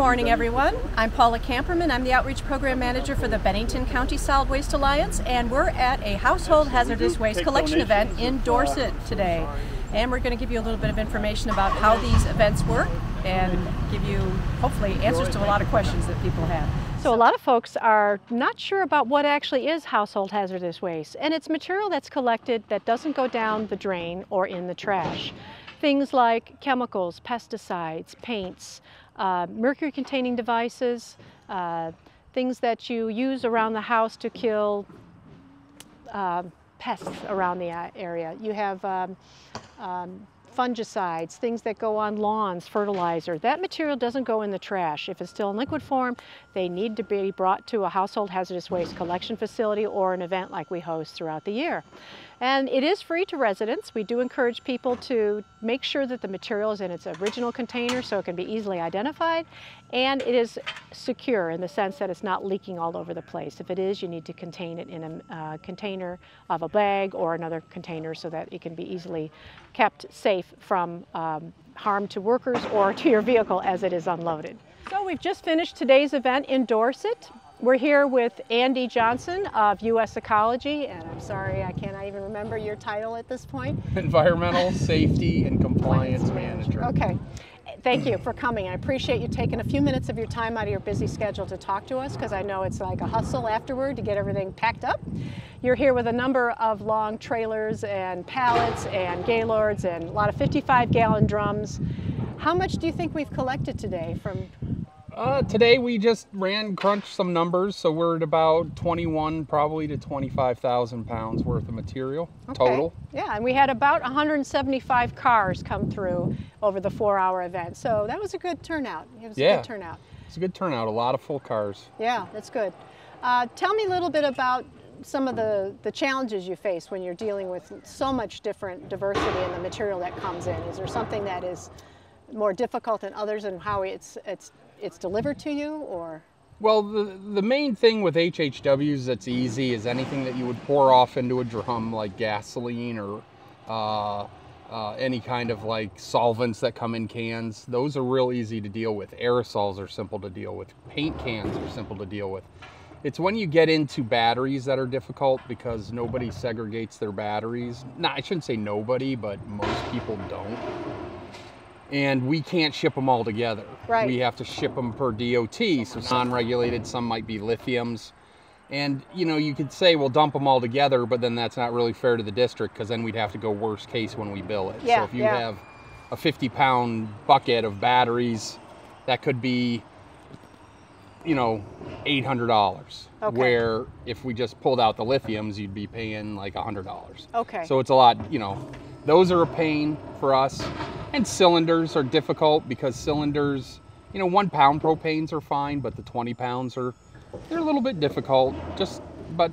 morning, everyone. I'm Paula Camperman. I'm the Outreach Program Manager for the Bennington County Solid Waste Alliance, and we're at a household hazardous waste collection event in Dorset today. And we're going to give you a little bit of information about how these events work and give you, hopefully, answers to a lot of questions that people have. So a lot of folks are not sure about what actually is household hazardous waste, and it's material that's collected that doesn't go down the drain or in the trash. Things like chemicals, pesticides, paints, mercury-containing devices, things that you use around the house to kill pests around the area. You have fungicides, things that go on lawns, fertilizer. That material doesn't go in the trash. If it's still in liquid form, they need to be brought to a household hazardous waste collection facility or an event like we host throughout the year. And it is free to residents. We do encourage people to make sure that the material is in its original container so it can be easily identified, and it is secure in the sense that it's not leaking all over the place. If it is, you need to contain it in a container of a bag or another container so that it can be easily kept safe from harm to workers or to your vehicle as it is unloaded. So we've just finished today's event in Dorset. We're here with Andy Johnson of U.S. Ecology, and I'm sorry, I cannot even remember your title at this point. Environmental Safety and Compliance Manager. Okay. Thank you for coming. I appreciate you taking a few minutes of your time out of your busy schedule to talk to us, because I know it's like a hustle afterward to get everything packed up. You're here with a number of long trailers and pallets and gaylords and a lot of 55-gallon drums. How much do you think we've collected today from... Today we just crunched some numbers, so we're at about 21, probably to 25,000 pounds worth of material total. Yeah, and we had about 175 cars come through over the 4-hour event, so that was a good turnout. It was a good turnout. It's a good turnout, a lot of full cars. Yeah, that's good. Tell me a little bit about some of the challenges you face when you're dealing with so much different diversity in the material that comes in. Is there something that is more difficult than others, and how it's delivered to you, or? Well, the main thing with HHWs that's easy is anything that you would pour off into a drum, like gasoline or any kind of like solvents that come in cans. Those are real easy to deal with. Aerosols are simple to deal with. Paint cans are simple to deal with. It's when you get into batteries that are difficult, because nobody segregates their batteries. No, I shouldn't say nobody, but most people don't. And we can't ship them all together. Right. We have to ship them per DOT, so non-regulated, some might be lithiums. And you know, you could say, well, dump them all together, but then that's not really fair to the district, because then we'd have to go worst case when we bill it. Yeah, so if you have a 50-pound bucket of batteries, that could be, you know, $800. Okay. Where if we just pulled out the lithiums, you'd be paying like $100. Okay. So it's a lot, you know, those are a pain for us. And cylinders are difficult, because cylinders, you know, 1 pound propanes are fine, but the 20 pounds they're a little bit difficult, but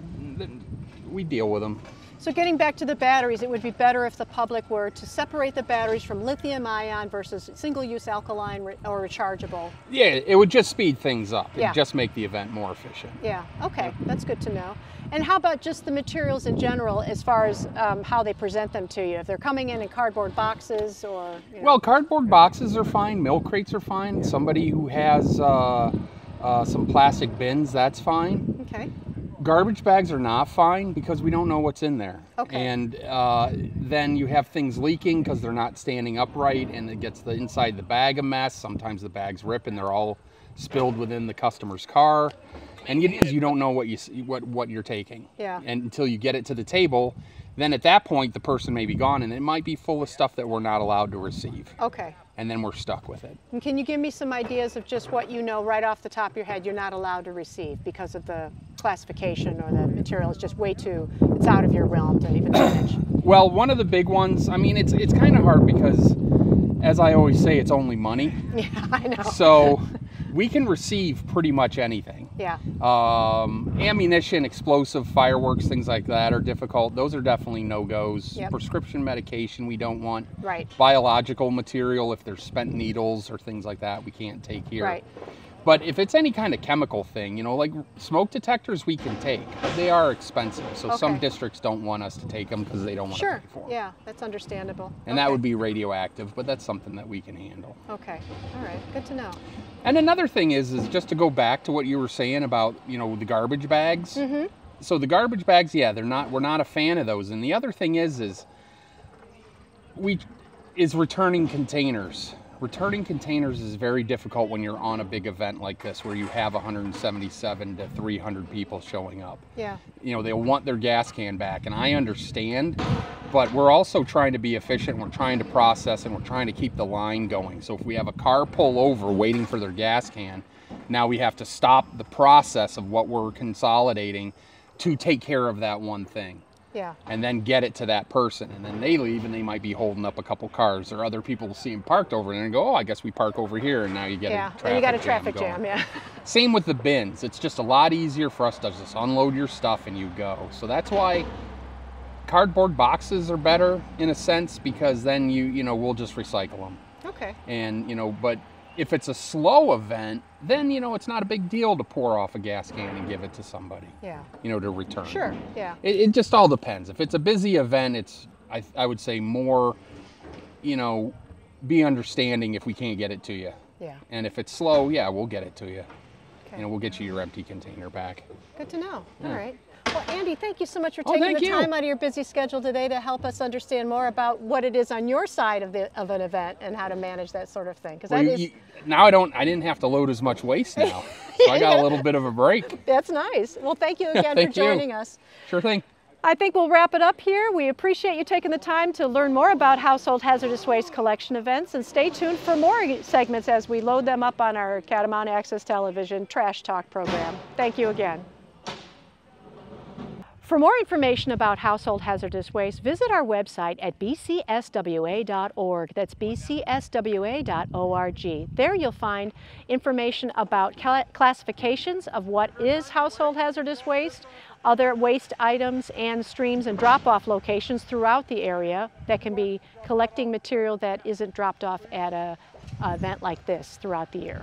we deal with them. So getting back to the batteries, it would be better if the public were to separate the batteries from lithium ion versus single-use alkaline or rechargeable. Yeah, it would just speed things up. Yeah. It'd just make the event more efficient. Yeah, okay, that's good to know. And how about just the materials in general, as far as how they present them to you? If they're coming in cardboard boxes, or... You know. Well, cardboard boxes are fine, milk crates are fine. Somebody who has some plastic bins, that's fine. Okay. Garbage bags are not fine, because we don't know what's in there. Okay. And then you have things leaking because they're not standing upright, and it gets the inside the bag a mess. Sometimes the bags rip and they're all spilled within the customer's car. And you don't know what you're taking. Yeah. And until you get it to the table, then at that point the person may be gone, and it might be full of stuff that we're not allowed to receive. Okay. And then we're stuck with it. And can you give me some ideas of just what you know right off the top of your head you're not allowed to receive because of the classification, or the material is just it's out of your realm to even manage? Well, one of the big ones, I mean, it's kind of hard, because as I always say, it's only money. Yeah, I know. So we can receive pretty much anything. Yeah. Ammunition, explosive, fireworks, things like that are difficult. Those are definitely no-goes. Yep. Prescription medication we don't want. Right. Biological material, if there's spent needles or things like that, we can't take here. Right. But if it's any kind of chemical thing, you know, like smoke detectors we can take, but they are expensive. So some districts don't want us to take them because they don't want to pay for them. Yeah, that's understandable. And that would be radioactive, but that's something that we can handle. Okay, all right, good to know. And another thing is just to go back to what you were saying about, you know, the garbage bags. Mm-hmm. So the garbage bags, yeah, we're not a fan of those. And the other thing is returning containers. Returning containers is very difficult when you're on a big event like this where you have 177 to 300 people showing up. Yeah. You know, they'll want their gas can back, and I understand, but we're also trying to be efficient. We're trying to process, and we're trying to keep the line going. So if we have a car pull over waiting for their gas can, now we have to stop the process of what we're consolidating to take care of that one thing. Yeah. And then get it to that person, and then they leave, and they might be holding up a couple cars, or other people will see them parked over there and go, oh, I guess we park over here, and now you get a traffic jam. Yeah. Same with the bins. It's just a lot easier for us to just unload your stuff and you go. So that's why cardboard boxes are better in a sense, because then you know we'll just recycle them. Okay. And you know, but if it's a slow event, then, you know, it's not a big deal to pour off a gas can and give it to somebody. Yeah. You know, to return. Sure, yeah. It just all depends. If it's a busy event, it's, I would say more, you know, be understanding if we can't get it to you. Yeah. And if it's slow, yeah, we'll get it to you. Okay. You know, we'll get you your empty container back. Good to know. Yeah. All right. Well, Andy, thank you so much for taking the time out of your busy schedule today to help us understand more about what it is on your side of an event and how to manage that sort of thing. Because now I didn't have to load as much waste now, so I got a little bit of a break. That's nice. Well, thank you again for joining us. Sure thing. I think we'll wrap it up here. We appreciate you taking the time to learn more about household hazardous waste collection events, and stay tuned for more segments as we load them up on our Catamount Access Television Trash Talk program. Thank you again. For more information about household hazardous waste, visit our website at bcswa.org. That's bcswa.org. There you'll find information about classifications of what is household hazardous waste, other waste items and streams and drop-off locations throughout the area that can be collecting material that isn't dropped off at an event like this throughout the year.